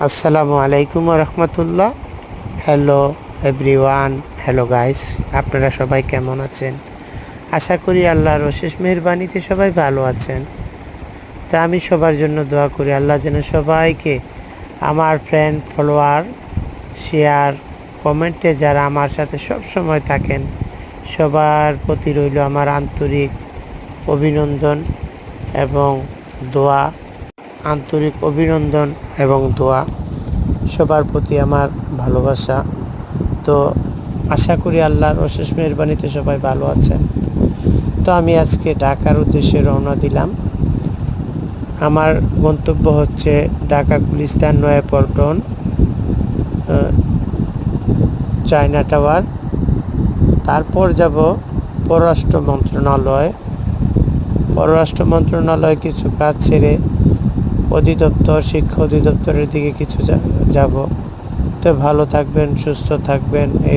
আসসালামু আলাইকুম রহমতুল্লাহ। Hello everyone, hello guys, আপনারা সবাই কেমন আছেন? আশা করি আল্লাহর অশেষ মেহেরবানিতে সবাই ভালো আছেন। তা আমি সবার জন্য দোয়া করি আল্লাহ যেন সবাইকে, আমার ফ্রেন্ড, ফলোয়ার, শেয়ার, কমেন্টে যারা আমার সাথে সব সময় থাকেন, সবার প্রতি রইল আমার আন্তরিক অভিনন্দন এবং দোয়া। আন্তরিক অভিনন্দন এবং দোয়া, সবার প্রতি আমার ভালোবাসা। তো আশা করি আল্লাহর অশেষ মেহেরবানিতে সবাই ভালো আছেন। তো আমি আজকে ঢাকার উদ্দেশ্যে রওনা দিলাম। আমার গন্তব্য হচ্ছে ঢাকা গুলিস্তান, নয়াপল্টন, চায়না টাওয়ার। তারপর যাব পররাষ্ট্র মন্ত্রণালয়। পররাষ্ট্র মন্ত্রণালয় কিছু কাজ ছেড়ে অধিদপ্তর, শিক্ষা অধিদপ্তরের দিকে কিছু যাব। তো ভালো থাকবেন, সুস্থ থাকবেন।